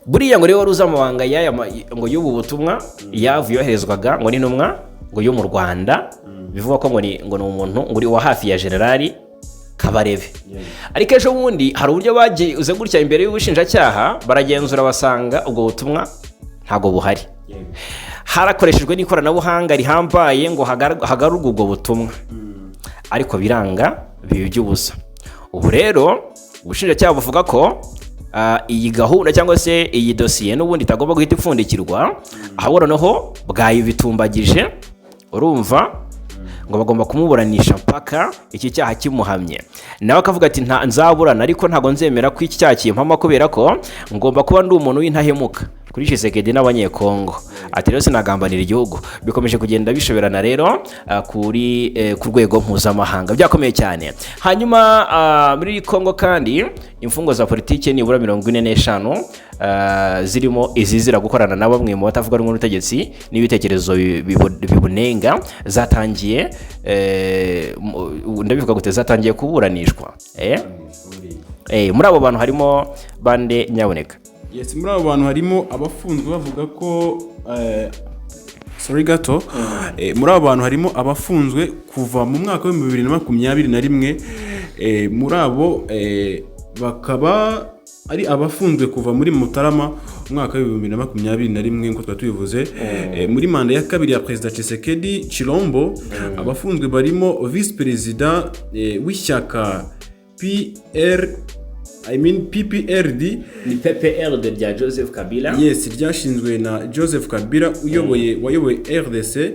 buriya ngo rero wari uzi amabanga ngo y'ubu butumwa Yava yoherezwaga ngo n'intumwa ngo yo mu Rwanda, bivuga ko ngo ni umuntu ngo wa hafi ya General Kabarebe. Ariko ejo bundi hari uburyo bagiye uze gutya imbere y'ubushinjacyaha baragenzura basanga ubwo butumwa ntago buhari. Harakoreshejwe n'ikoranabuhanga rihambaye ngo hagarurwe ubwo butumwa, ariko biranga bibi by'ubusa. Ubu rero ubushinjacyaha buvuga ko iyi gahunda cyangwa se iyi dosiye n'ubundi itagomba guhita ipfundikirwa, ahubwo noneho bwayibitumbagije. Urumva ngo bagomba kumuburanisha mpaka iki cyaha kimuhamye. Nawe akavuga ati nzaburana ariko ntago nzemera ko iki cyaha kimpama, kubera ko ngomba kuba ndi umuntu w'intahemuka kuri Tshisekedi n'abanyekongo. Ati rero sinagambanira igihugu. Bikomeje kugenda bishoberana rero ku rwego mpuzamahanga, byakomeye cyane. Hanyuma muri Kongo kandi imfungwa za politiki nibura 45 zirimo izizira gukorana na bamwe mu batavuga rumwe n'ubutegetsi n'ibitekerezo bibunenga zatangiye ndabivuga gute zatangiye kuburanishwa. Muri abo bantu harimo bande nyaboneka? Yes, muri abo bantu harimo abafunzwe bavuga ko muri abo bantu harimo abafunzwe kuva mu mwaka wa 2021. Muri abo bakaba ari abafunzwe kuva muri Mutarama umwaka wa 2021 nko twatubivuze. Muri manda ya kabiri ya Perezida Tshisekedi Chilombo abafunzwe barimo Vice President w'ishyaka PPRD ni PPRD rya Joseph Kabila. Yes, ryashinzwe na Joseph Kabila wayoboye RDC.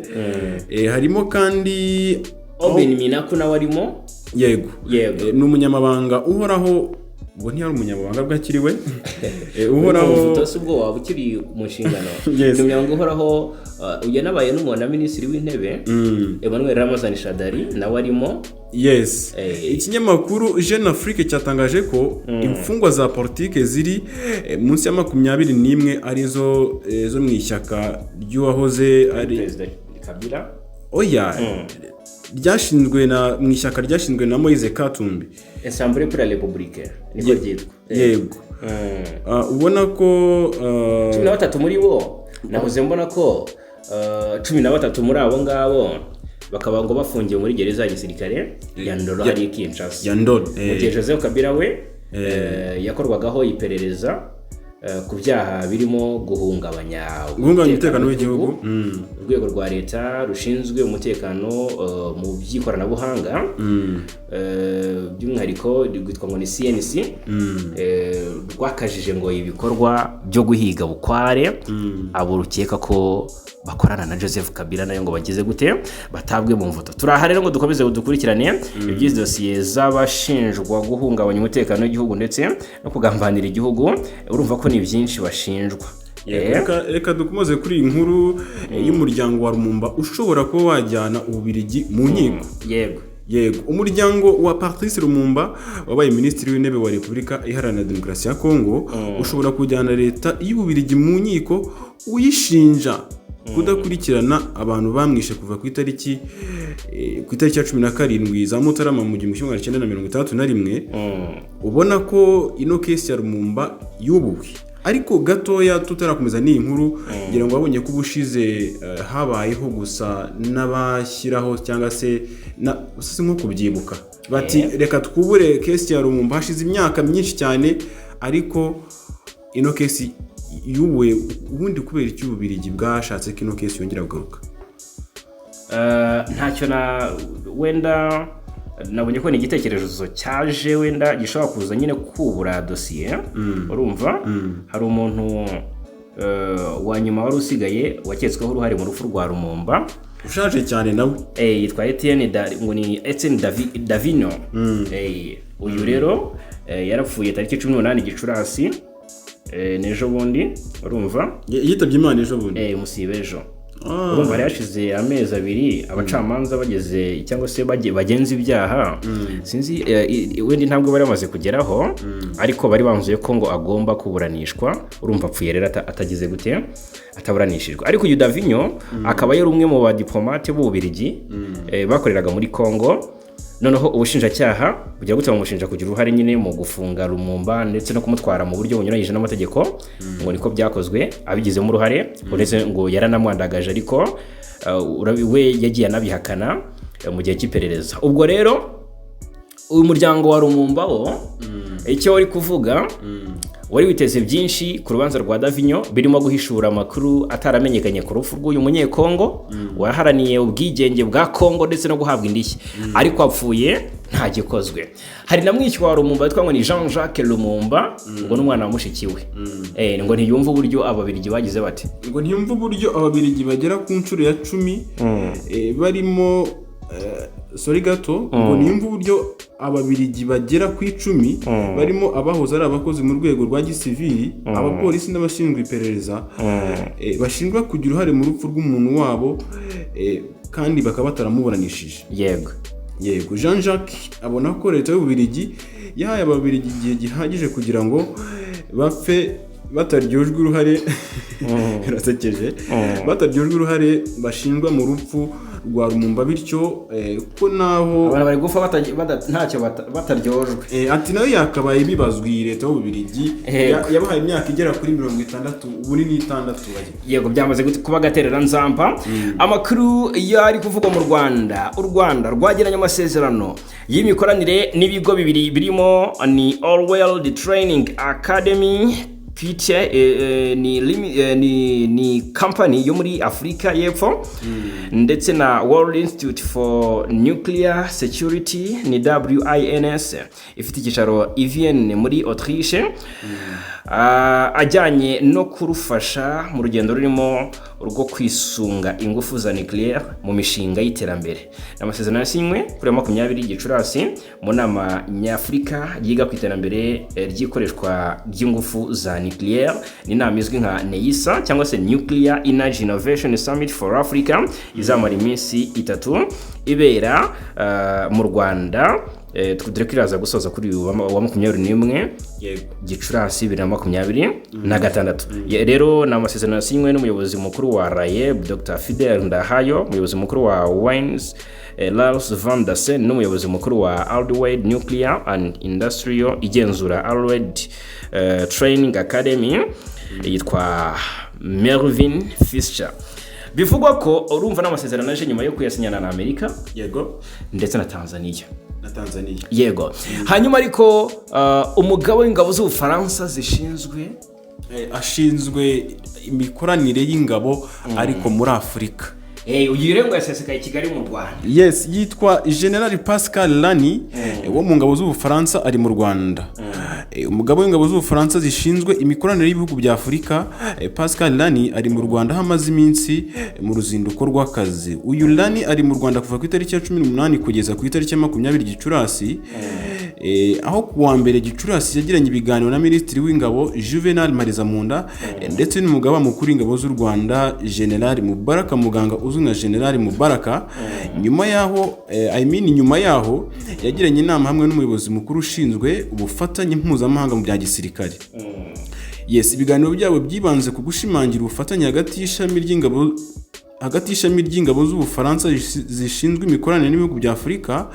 Harimo kandi Oben Minaku na warimo. Yego. Ni umunyamabanga uhoraho, ngo ntiyari umunyamabanga bwakiriwe uhoraho ubutose ubwo waba ukiri mu nshingano. Ni umunyamabanga uhoraho uyanabaye n'umuntu na minisitiri w'intebe Emmanuel Ramazani Shadari na warimo. Yes. Ikinyamakuru Jeune Afrique cyatangaje ko imfungwa za politike ziri munsi ya 21 arizo zo mu ishyaka ry'uwahoze ari President Kabila. Ryashinzwe mu ishyaka ryashinzwe na Moise Katumbi, Assemblée pour la République niko ryitwa. Yego. Ubona ko 13 muri bo nahoze mbona ko 13 muri abo ngabo bakaba ngo bafungiye muri gereza ya gisirikare ya Ndolo hari Kinshasa. Mu gihe Joseph Kabila we yakorwagaho iperereza ku byaha birimo guhungabanya umutekano w'igihugu. Urwego rwa leta rushinzwe umutekano mu by'ikoranabuhanga by'umwihariko rwitwa ngo ni CNC rwakajije ngo ibikorwa byo guhiga bukware abo rukeka ko bakorana na Joseph Kabila nayo ngo bagize gute batabwe mu mvuto. Turaha rero ngo dukomeze dukurikirane iby'izi dosiye z'abashinjwa guhungabanya umutekano w'igihugu ndetse no kugambanira igihugu. Urumva ko ni byinshi bashinjwa. reka dukomoze kuri iyi nkuru y'umuryango wa Lumumba ushobora kuba wajyana Ububiligi mu nkiko. Yego, umuryango wa Patrice Lumumba wabaye minisitiri w'intebe wa Repubulika Iharanira Demokarasi ya Kongo ushobora kujyana leta y'Ububiligi mu nkiko uyishinja kudakurikirana abantu bamwishe kuva ku itariki ya 17 za Mutarama mu 1961. Ubona ko ino case ya Lumumba yubuwe. Ariko gatoya tutarakomeza n'iyi nkuru ngira ngo babonye ko ubushize habayeho gusa n'abashyiraho cyangwa se nko kubyibuka bati reka twubure case ya Lumumba hashize imyaka myinshi cyane, ariko ino case yubuwe. Ubundi kubera iki Ububiligi bwashatse ko ino case yongera kugaruka? Ntacyo wenda nabonye ko ni igitekerezo cyaje wenda gishobora kuza nyine kubura dosiye. Urumva hari umuntu wa nyuma wari usigaye waketsweho uruhare mu rupfu rwa Lumumba ushaje cyane nawe yitwa Etienne Davino. Uyu rero yarapfuye tariki 18 Gicurasi n'ejo bundi. Urumva yitabye Imana ejo bundi musibejo. Urumva yashize amezi 2 abacamanza bageze cyangwa se bagenza ibyaha. Sinzi wenda ntabwo bari bamaze kugeraho, ariko bari banzuye ko ngo agomba kuburanishwa. Urumva apfuye rero atagize gute ataburanishijwe. Ariko uyu Davino akaba yari umwe mu badiplomate b'Ububiligi bakoreraga muri Kongo. Noneho ubushinjacyaha bugira gute bamushinja kugira uruhare nyine mu gufunga Lumumba ndetse no kumutwara mu buryo bunyuranyije n'amategeko. Ngo niko byakozwe, abigizemo uruhare uretse ngo yaranamwandagaje, ariko we yagiye anabihakana mu gihe cy'iperereza. Ubwo rero uyu muryango wa Lumumba wo icyo wari kuvuga wari witeze byinshi ku rubanza rwa Davino, birimo guhishura amakuru ataramenyekanye ku rupfu rw'uyu munyekongo waharaniye ubwigenge bwa Kongo ndetse no guhabwa indishyi, ariko apfuye nta gikozwe. Hari na mwishywa wa Lumumba witwa ngo ni Jean-Jacques Lumumba, ngo n'umwana wa mushiki we, ngo ntiyumva uburyo Ababiligi bagize bate, ngo ntiyumva uburyo Ababiligi bagera ku nshuro ya 10 barimo sorry gato, ngo niyumva uburyo Ababiligi bagera ku 10 barimo abahoze ari abakozi mu rwego rwa gisivili, abapolisi n'abashinzwe iperereza bashinjwa kugira uruhare mu rupfu rw'umuntu wabo, kandi bakaba bataramuburanishije. Yego, Jean-Jacques abona ko leta y'Ububiligi yahaye Ababiligi igihe gihagije kugira ngo bapfe bataryojwe uruhare birasekeje, bataryojwe uruhare bashinjwa mu rupfu rwa Lumumba, bityo ko naho abantu bari gufa ntacyo bataryojwe. Ati nayo yakabaye bibazwi leta y'Ububiligi yabahaye imyaka igera kuri 60, ubu ni 6. Yego, byamaze kuba gaterera nzamba. Amakuru yari kuvugwa mu Rwanda. U Rwanda rwagiranye amasezerano y'imikoranire n'ibigo bibiri birimo ni All World Training Academy ni company yo muri Afrika y'Epfo, ndetse na World Institute for Nuclear Security ni WINS ifite icyicaro i Vienne muri Autriche, ajyanye no kurufasha mu rugendo rurimo urwo kwisunga ingufu za nuclear mu mishinga y'iterambere. Amasezerano yasinywe kuri 20 Gicurasi mu nama nyafurika yiga ku iterambere ry'ikoreshwa ry'ingufu za nuclear. Ni inama izwi nka NEISA cyangwa se Nuclear Energy Innovation Summit for Africa, izamara iminsi 3 ibera mu Rwanda. Dore ko iraza gusoza kuri wa 21 Gicurasi 2026. Rero ni amasezerano yasinywe n'umuyobozi mukuru wa RAEB Dr. Fidel Ndahayo, umuyobozi mukuru wa WINS Lars van der Sen, n'umuyobozi mukuru wa Alderweireld Nuclear and Industrial igenzura Alderweireld Training Academy yitwa Melvin Fischer. Bivugwa ko urumva n'amasezerano aje nyuma yo kuyasinyana na Amerika, yego, ndetse na Tanzania. Yego, hanyuma ariko umugabo w'ingabo z'Ubufaransa ashinzwe imikoranire y'ingabo ariko muri Afurika. Uyu rero yasesekaye Kigali mu Rwanda. Yes, yitwa General Pascal Lani wo mu ngabo z'Ubufaransa ari mu Rwanda. Umugabo w'ingabo z'Ubufaransa zishinzwe imikoranire y'ibihugu bya Afurika, Pascal Lani ari mu Rwanda hamaze iminsi mu ruzinduko rw'akazi. Uyu Lani ari mu Rwanda kuva ku itariki ya 18 kugeza ku itariki ya 20 Gicurasi. aho ku wa mbere Gicurasi yagiranye ibiganiro na Minisitiri w'Ingabo Juvenal Marizamunda ndetse n'umugaba mukuru w'ingabo z'u Rwanda General Mubaraka Muganga uzwi nka General Mubaraka. Nyuma yaho yagiranye inama hamwe n'umuyobozi mukuru ushinzwe ubufatanye mpuzamahanga mu bya gisirikare. Ibiganiro byabo byibanze ku gushimangira ubufatanye hagati y'ishami ry'ingabo z'Ubufaransa zishinzwe imikoranire n'ibihugu bya Afurika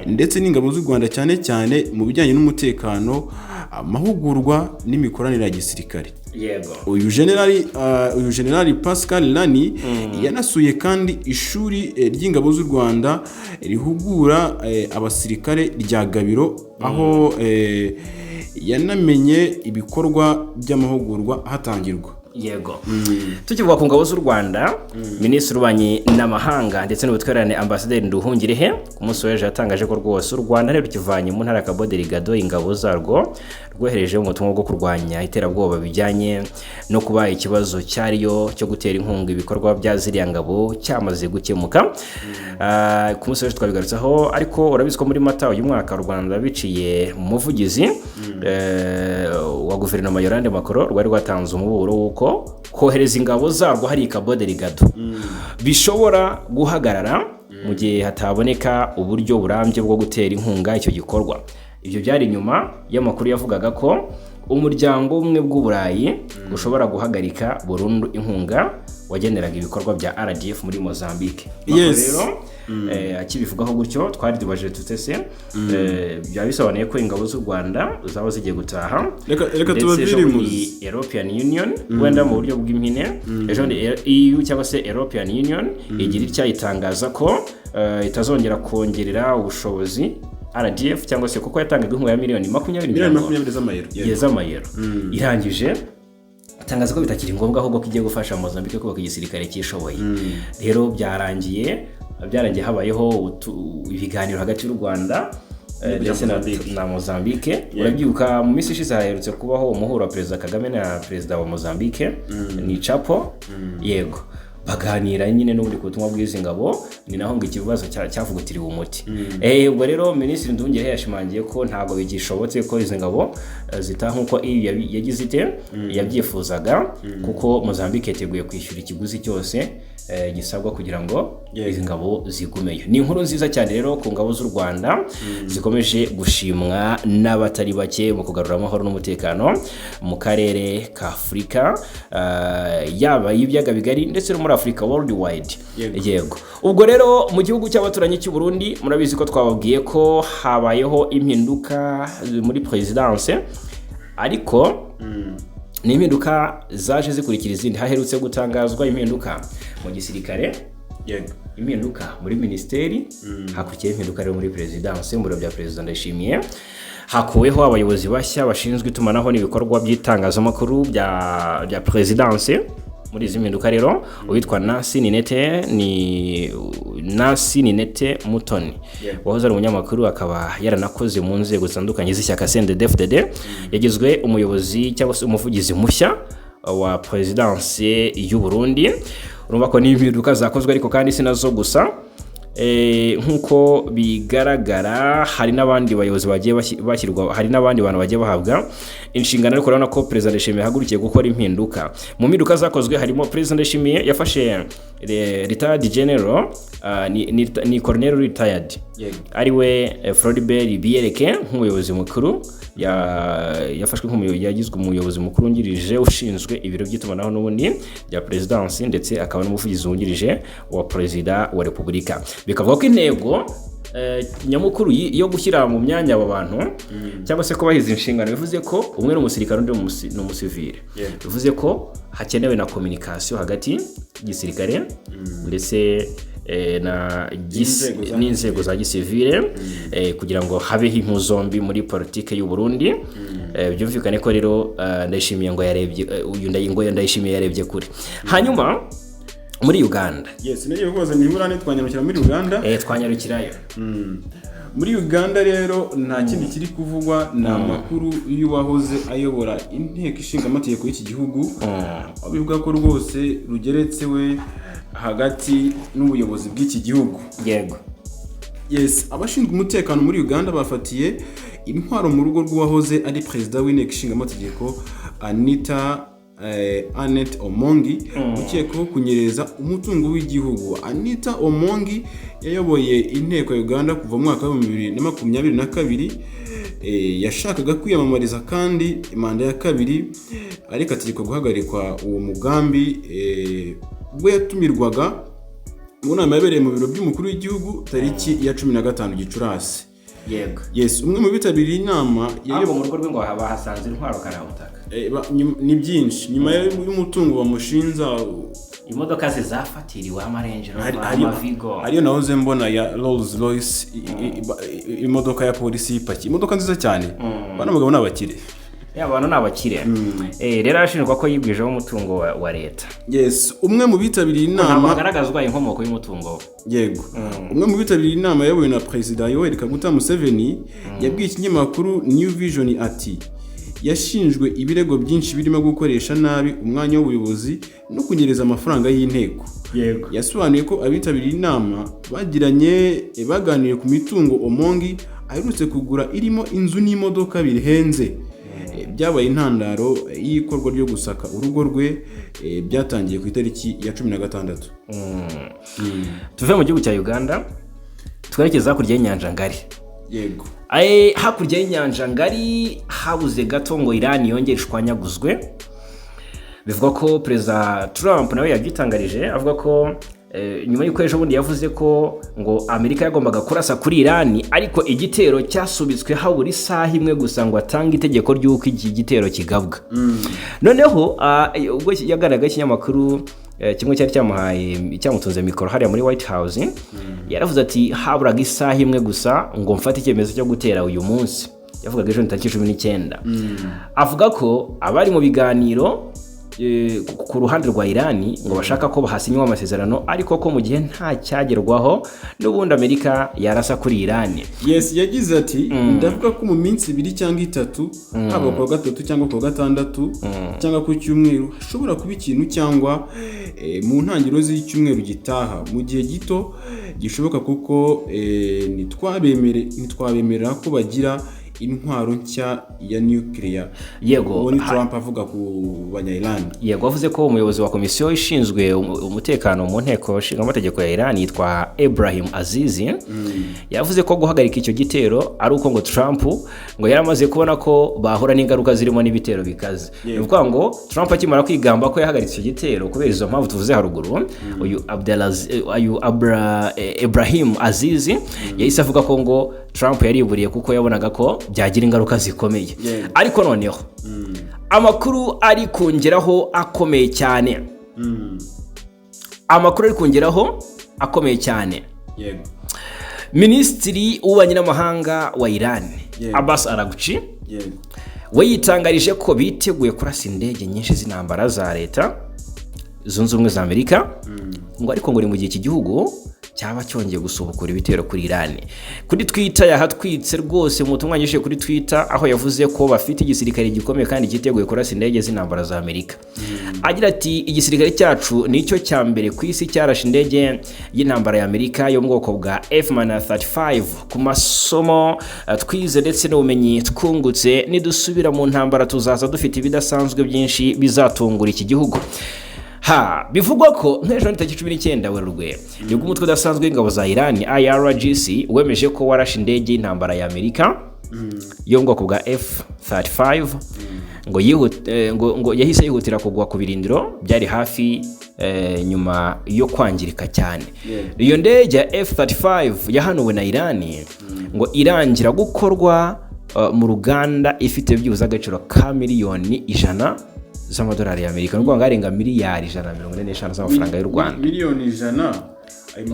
ndetse n'ingabo z'u Rwanda cyane cyane mu bijyanye n'umutekano, amahugurwa n'imikoranire ya gisirikare. Uyu General Pascal Lani yanasuye kandi ishuri ry'ingabo z'u Rwanda rihugura abasirikare rya Gabiro, aho yanamenye ibikorwa by'amahugurwa hatangirwa. Tukivuga ku ngabo z'u Rwanda, Minisitiri w'Ububanyi n'Amahanga ndetse n'Ubutwererane Ambasaderi Nduhungirehe ku munsi w'ejo yatangaje ko rwose u Rwanda rero rukivanye mu ntara ya Cabo Delgado ingabo zarwo rwohereje mu butumwa bwo kurwanya iterabwoba bijyanye no kuba ikibazo cyariyo cyo gutera inkunga ibikorwa bya ziriya ngabo cyamaze gukemuka. Ku munsi w'ejo twabigarutseho, ariko urabizi ko muri Mata uyu mwaka u Rwanda biciye mu muvugizi wa guverinoma Yolande Makoro rwari rwatanze umuburo w'uko kohereza ingabo zarwo hari Cabo Delgado bishobora guhagarara mu gihe hataboneka uburyo burambye bwo gutera inkunga icyo gikorwa. Ibyo byari nyuma y'amakuru yavugaga ko umuryango umwe bw'Uburayi ushobora guhagarika burundu inkunga wageneraga ibikorwa bya RDF muri Mozambique. Rero akibivugaho gutyo twari tubaje tutese byaba bisobanuye ko ingabo z'u Rwanda zaba zigiye gutaha. Reka tubabwire muri European Union wenda mu buryo bw'impine ejo EU cyangwa se European Union igira icyayitangaza ko itazongera kongerera ubushobozi RDF cyangwa se kuko yatangaga inkunga ya miliyoni 20 z'amayero irangije atangaza ko bitakiri ngombwa ahubwo ko igiye gufasha Mozambique kubaka igisirikare cyishoboye. Rero byarangiye habayeho ibiganiro hagati y'u Rwanda ndetse na Mozambique. Urabyuka mu minsi ishize haherutse kubaho umuhuro wa Perezida Kagame na Perezida wa Mozambique ni Chapo. Baganira nyine n'ubundi ku butumwa bw'izi ngabo, ni naho ngo ikibazo cyavugutiriwe umuti. Ubwo rero Minisitiri Nduhungirehe yashimangiye ko ntabwo bigishobotse ko izi ngabo zitaha nkuko yagize ite yabyifuzaga, kuko Mozambique yateguye kwishyura ikiguzi cyose gisabwa kugira ngo izi ngabo zigumeyo. Ni inkuru nziza cyane rero ku ngabo z'u Rwanda zikomeje gushimwa n'abatari bake mu kugarura amahoro n'umutekano mu karere ka Afurika, yaba y'ibyaga bigari ndetse no muri Africa worldwide. Ubwo rero mu gihugu cy'abaturanyi cy'u Burundi murabizi ko twababwiye ko habayeho impinduka muri presidence, ariko ni impinduka zaje zikurikira izindi. Haherutse gutangazwa impinduka mu gisirikare, impinduka muri ministeri, hakurikiye impinduka rero muri presidence mu biro bya Perezida Ndayishimiye. Hakuweho abayobozi bashya bashinzwe itumanaho n'ibikorwa by'itangazamakuru bya presidence. Muri izi mpinduka rero uwitwa Nancy Ninete Mutoni wahoze ari umunyamakuru akaba yaranakoze mu nzego zitandukanye z'ishyaka CNDD-FDD yagizwe umuyobozi cyangwa se umuvugizi mushya wa presidence y'u Burundi. Urumva ko ni impinduka zakozwe, ariko kandi sinazo gusa. Nkuko bigaragara hari n'abandi bayobozi bagiye bashyirwa, hari n'abandi bantu bagiye bahabwa inshingano, ariko urabona ko Perezida Ndayishimiye yahagurukiye gukora impinduka. Mu mpinduka zakozwe harimo Perezida Ndayishimiye yafashe retired general ni colonel retired ariwe Floribert Biyereke nk'umuyobozi mukuru, yafashwe yagizwe umuyobozi mukuru wungirije ushinzwe ibiro by'itumanaho n'ubundi bya presidence, ndetse akaba n'umuvugizi wungirije wa Perezida wa Repubulika. Bikavuga ko intego nyamukuru yo gushyira mu myanya aba bantu cyangwa se ko bahize inshingano bivuze ko umwe n'umusirikare undi n'umusivile, bivuze ko hakenewe na communication hagati y'igisirikare ndetse n'inzego za gisivile kugira ngo habeho impuzombi muri politike y'u Burundi. Byumvikane ko rero Ndayishimiye ngo yarebye kure. Hanyuma muri Uganda, nagiye kubaza niburane twanyarukira muri Uganda. Twanyarukirayo muri Uganda rero nta kindi kiri kuvugwa, ni amakuru y'uwahoze ayobora inteko ishinga amategeko y'iki gihugu, abivuga ko rwose rugeretsewe hagati n'ubuyobozi bw'iki gihugu. Abashinzwe umutekano muri Uganda bafatiye intwaro mu rugo rw'uwahoze ari perezida w'inteko ishinga amategeko Annette Omongi ukekwaho kunyereza umutungo w'igihugu. Anita Omongi yayoboye inteko ya Uganda kuva mu mwaka wa 2022. Yashakaga kwiyamamariza kandi manda ya kabiri ariko ategekwa guhagarikwa uwo mugambi ubwo yatumirwaga mu nama yabereye mu biro by'umukuru w'igihugu tariki ya 15 Gicurasi. Yego. Yes, umwe mu bitabiriye inama mu rugo rw'ingo bahasanze intwaro karabutaka. Ni byinshi nyuma y'umutungo bamushinza imodoka zafatiriwe amarenjero amavigo ariyo nahoze mbona ya Rolls Royce imodoka ya polisi y'ipaki, imodoka nziza cyane. Bana mugabo n'abakire, abantu n'abakire. Rero arashinjwa ko yibwijeho umutungo wa leta. Yes, umwe mu bitabiriye inama agaragazwa inkomoko y'umutungo. Yego. Umwe mu bitabiriye inama yayobowe na President Yoweri Kaguta Museveni yabwiye ikinyamakuru New Vision ati yashinjwe ibirego byinshi birimo gukoresha nabi umwanya w'ubuyobozi no kunyereza amafaranga y'inteko. Yego. Yasobanuye ko abitabiriye inama baganiriye ku mitungo Omongi aherutse kugura irimo inzu n'imodoka bihenze. Byabaye intandaro y'ikorwa ryo gusaka urugo rwe byatangiye ku itariki ya 16. Tuve mu gihugu cya Uganda twerekeza hakurya y'inyanja ngari. Yego. Hakurya y'inyanja ngari habuze gato ngo Iran yongere ishwanyaguzwe. Bivuga ko Perezida Trump nawe yagitangarije avuga ko nyuma y'uko ejo bundi yavuze ko ngo Amerika yagombaga kurasa kuri Iran ariko igitero cyasubitswe habura isaha imwe gusa ngo atanga itegeko ry'uko iki gitero kigabwa. Noneho ubwo yagaragaye ikinyamakuru kimwe cyari cyamutunze mikoro hariya muri White House, yaravuze ati haburaga isaha imwe gusa ngo mfate icyemezo cyo gutera uyu munsi. Yavugaga ejo tariki 19. Avuga ko abari mu biganiro ku ruhande rwa Iran ngo bashaka ko bahasinywa amasezerano ariko ko mu gihe nta cyagerwaho n'ubundi Amerika yarasa kuri Iran. Yes, yagize ati ndavuga ko mu minsi 2 cyangwa 3 haba ku gatatu cyangwa ku gatandatu cyangwa ku cyumweru hashobora kuba ikintu cyangwa mu ntangiriro z'icyumweru gitaha mu gihe gito gishoboka kuko nitwabemerera ko bagira intwaro nshya ya nuclear. Yego. Trump avuga ku banya-Iran. Yego, avuze ko umuyobozi wa komisiyo ishinzwe umutekano mu nteko ishinga amategeko ya Iran yitwa Ebrahim Azizi yavuze ko guhagarika icyo gitero ari uko ngo Trump ngo yaramaze kubona ko bahura n'ingaruka zirimo n'ibitero bikaze. Bivuga ngo Trump akimara kwigamba ko yahagaritse icyo gitero kubera izo mpamvu tuvuze haruguru, uyu Ebrahim Azizi yahise avuga ko ngo Trump yariburiye kuko yabonaga ko byagira ingaruka zikomeye. Ariko noneho amakuru ari kongeraho akomeye cyane. Yego. Minisitiri w'ububanyi n'amahanga wa Iran Abbas Araghchi we yitangarije ko biteguye kurasa indege nyinshi z'intambara za leta zunze ubumwe za Amerika ngo ariko ngo ni mu gihe iki gihugu cyaba cyongeye gusubukura ibitero kuri Iran. Kuri Twitter yahatwitse rwose mu butumwa yanyujije kuri Twitter aho yavuze ko bafite igisirikare gikomeye kandi giteguye kurasa indege z'intambara za Amerika. Agira ati igisirikare cyacu nicyo cya mbere ku isi cyarashe indege y'intambara ya Amerika yo mu bwoko bwa F-35 ku masomo twize ndetse n'ubumenyi twungutse nidusubira mu ntambara tuzaza dufite ibidasanzwe byinshi bizatungura iki gihugu. Bivugwa ko nk'ejo tariki 19 Werurwe nibwo umutwe udasanzwe w'ingabo za Iran IRGC wemeje ko warashe indege y'intambara ya Amerika yo mu bwoko bwa F-35 ngo yahise yihutira kugwa ku birindiro byari hafi nyuma yo kwangirika cyane. Iyo ndege ya F-35 yahanuwe na Iran ngo irangira gukorwa mu ruganda ifite byibuze agaciro ka miliyoni 100 z'amadolari ya Amerika, ngo ngarenga miliyari 145 z'amafaranga y'u Rwanda. Miliyoni 100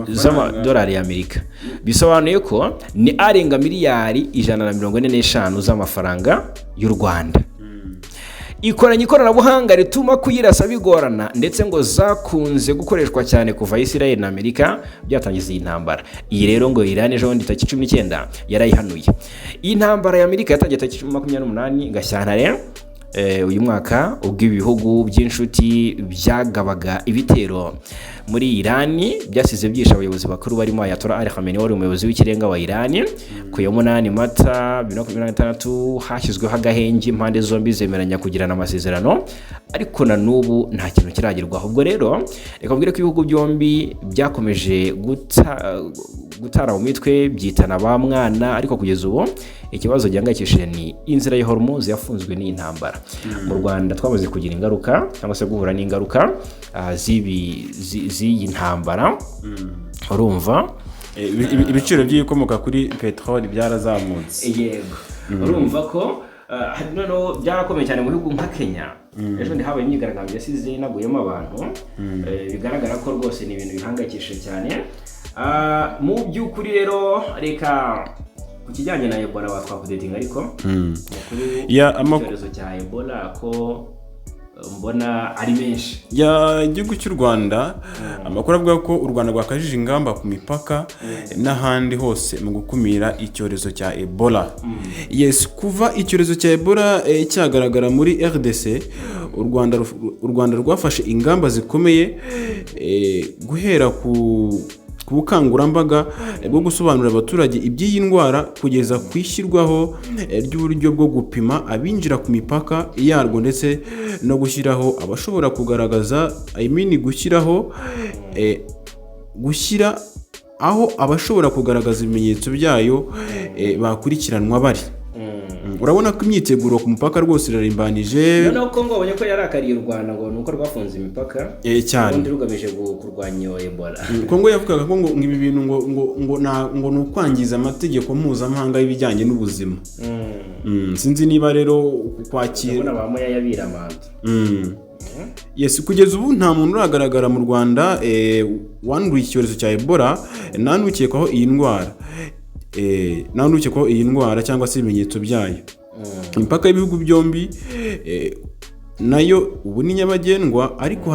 z'amadolari ya Amerika. Bisobanuye ko ni arenga miliyari 145 z'amafaranga y'u Rwanda. Ikoranye ikoranabuhanga rituma kuyirasa bigorana ndetse ngo zakunze gukoreshwa cyane kuva Israel na Amerika byatangiza iyi ntambara. Iyi rero ngo Iran ejo bundi tariki 19 yarayihanuye. Iyi ntambara ya Amerika yatangiye tariki 28 Gashyantare uyu mwaka ubwo ibihugu by'inshuti byagabaga ibitero muri Irani byasize byishe abayobozi bakuru barimo Ayatollah Ali Khamenei wari umuyobozi w'ikirenga wa Irani. Ku ya 8 Mata 2026 hashyizweho agahenge, impande zombi zemeranya kugirana amasezerano, ariko na n'ubu nta kintu kiragerwaho. Ubwo rero reka mbwire ko ibihugu byombi byakomeje gutara mu mitwe, byitana ba mwana, ariko kugeza ubu ikibazo gihangayikishije ni inzira ya Hormuz yafunzwe n'intambara. Mu Rwanda twamaze kugira ingaruka cyangwa se guhura n'ingaruka z'iyi ntambara. Urumva ibiciro by'ibikomoka kuri peteroli byarazamutse. Yego. Urumva ko noneho byarakomeye cyane mu bihugu nka Kenya. Ejo ndi habaye imyigaragambyo yasize inaguyemo abantu. Bigaragara ko rwose ni ibintu bihangayikishije cyane. Mu by'ukuri rero reka ku kijyanye na Ebola twakudetinga, ariko icyorezo cya Ebola ko mbona ari menshi. Igihugu cy'u Rwanda, amakuru avuga ko u Rwanda rwakajije ingamba ku mipaka n'ahandi hose mu gukumira icyorezo cya Ebola. Yes, kuva icyorezo cya Ebola cyagaragara muri RDC, u Rwanda rwafashe ingamba zikomeye guhera ku bukangurambaga bwo gusobanurira abaturage iby'iyi ndwara kugeza ku ishyirwaho ry'uburyo bwo gupima abinjira ku mipaka yarwo, ndetse no gushyiraho abashobora kugaragaza gushyira aho abashobora kugaragaza ibimenyetso byayo bakurikiranwa bari. Urabona ko imyiteguro ku mupaka rwose irarimbanije. Noneho Kongo babonye ko yarakariye u Rwanda ngo nuko rwafunze imipaka cyane, ubundi rugamije kurwanya Ebola. Kongo yavugaga ko ngo ibi bintu ngo ni ukwangiza amategeko mpuzamahanga y'ibijyanye n'ubuzima. Sinzi niba rero kwakira ubona bamoya yabiramanza. Yes, kugeza ubu nta muntu uragaragara mu Rwanda wanduye icyorezo cya Ebola, nanukekwaho iyi ndwara cyangwa se ibimenyetso byayo. Imipaka y'ibihugu byombi nayo ubu ni nyabagendwa, ariko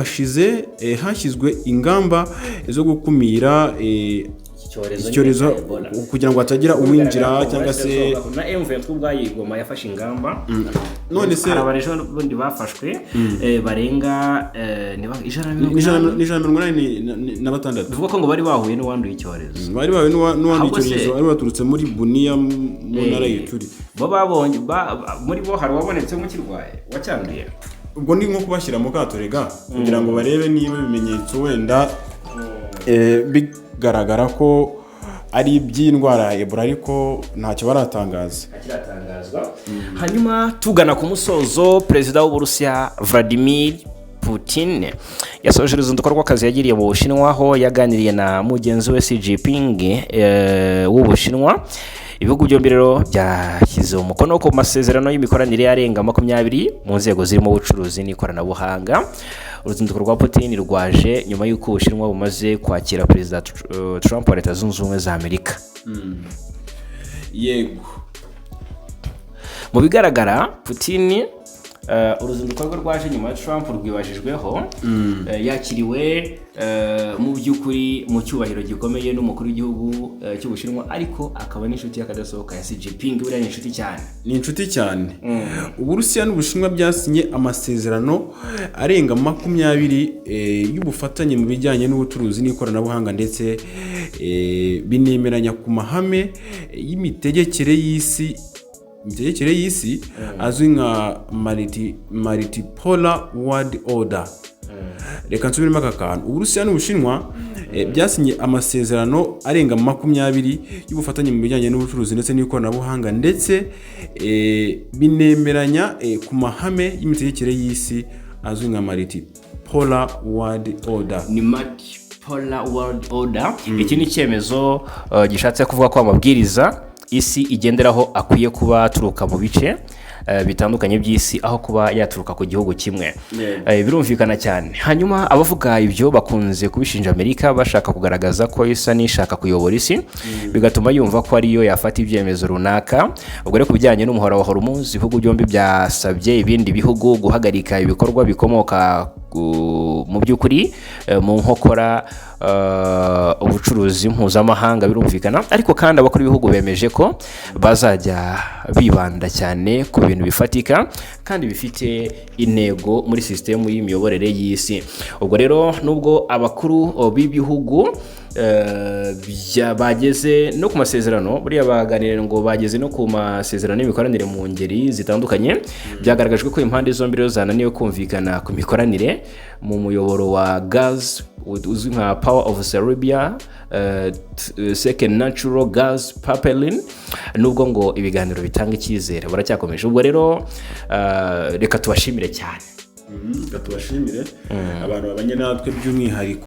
hashyizwe ingamba zo gukumira icyorezo kugira ngo hatagira uwinjira cyangwa se na M23 ubwayigoma yafashe ingamba. None se abarejo bundi bafashwe barenga 186 bivuga ko ngo bari bahuye n'uwanduye icyorezo. Bari bahuye n'uwanduye icyorezo, ari baturutse muri Bunia mu ntara y'Ituri. Babonye muri bo hari wabonetse mu kirwaye wacyanduye. Ubwo ni nko kubashyira mu katorega kugira ngo barebe niba ibimenyetso wenda bigaragara ko ari iby'indwara ya Ebola, ariko ntacyo baratangazwa. Hanyuma tugana ku musozo, perezida w'Uburusiya Vladimir Putin yasoje uruzinduko rw'akazi yagiriye mu Bushinwa, aho yaganiriye na mugenzi we Xi Jinping w'Ubushinwa. Ibihugu byombi rero byashyize umukono ku masezerano y'imikoranire arenga 20 mu nzego zirimo ubucuruzi n'ikoranabuhanga. Uruzinduko rwa Putin rwaje nyuma y'uko Ubushinwa bumaze kwakira Perezida Trump wa Leta Zunze Ubumwe za Amerika. Yego, mu bigaragara Putin uruzinduko rwe rwaje nyuma ya Trump rwibajijweho, yakiriwe mu by'ukuri mu cyubahiro gikomeye n'umukuru w'igihugu cy'Ubushinwa, ariko akaba n'inshuti y'akadasohoka ya Xi Jinping. Buriya ni inshuti cyane. Uburusiya n'Ubushinwa byasinye amasezerano arenga 20 y'ubufatanye mu bijyanye n'ubucuruzi n'ikoranabuhanga, ndetse binemeranya ku mahame y'imitegekere y'isi azwi nka multipolar world order. Reka nsubiremo aka kantu. Uburusiya n'Ubushinwa byasinye amasezerano arenga 20 y'ubufatanye mu bijyanye n'ubucuruzi ndetse n'ikoranabuhanga, ndetse binemeranya ku mahame y'imitegekere y'isi azwi nka multipolar world order. Ni multipolar world order. Iki ni icyemezo gishatse kuvuga ko amabwiriza isi igenderaho akwiye kuba aturuka mu bice bitandukanye by'isi aho kuba yaturuka ku gihugu kimwe. Birumvikana cyane. Hanyuma abavuga ibyo bakunze kubishinja Amerika, bashaka kugaragaza ko isa nishaka kuyobora isi, bigatuma yumva ko ariyo yafata ibyemezo runaka. Ubwo rero kubijyanye n'umuhora wa Hormuz, ibihugu byombi byasabye ibindi bihugu guhagarika ibikorwa bikomoka mu by'ukuri mu nkokora ubucuruzi mpuzamahanga birumvikana, ariko kandi abakuru b'ibihugu bemeje ko bazajya bibanda cyane ku bintu bifatika kandi bifite intego muri sisitemu y'imiyoborere y'isi. Ubwo rero nubwo abakuru b'ibihugu bageze no ku masezerano, buriya baganira ngo bageze no ku masezerano y'imikoranire mu ngeri zitandukanye, byagaragajwe ko impande zombi rero zananiwe kumvikana ku mikoranire mu muyoboro wa gas uzwi nka Power of Serbia, second natural gas pipeline, nubwo ngo ibiganiro bitanga icyizere baracyakomeje. Ubwo rero reka tubashimire cyane, abantu babanye natwe by'umwihariko.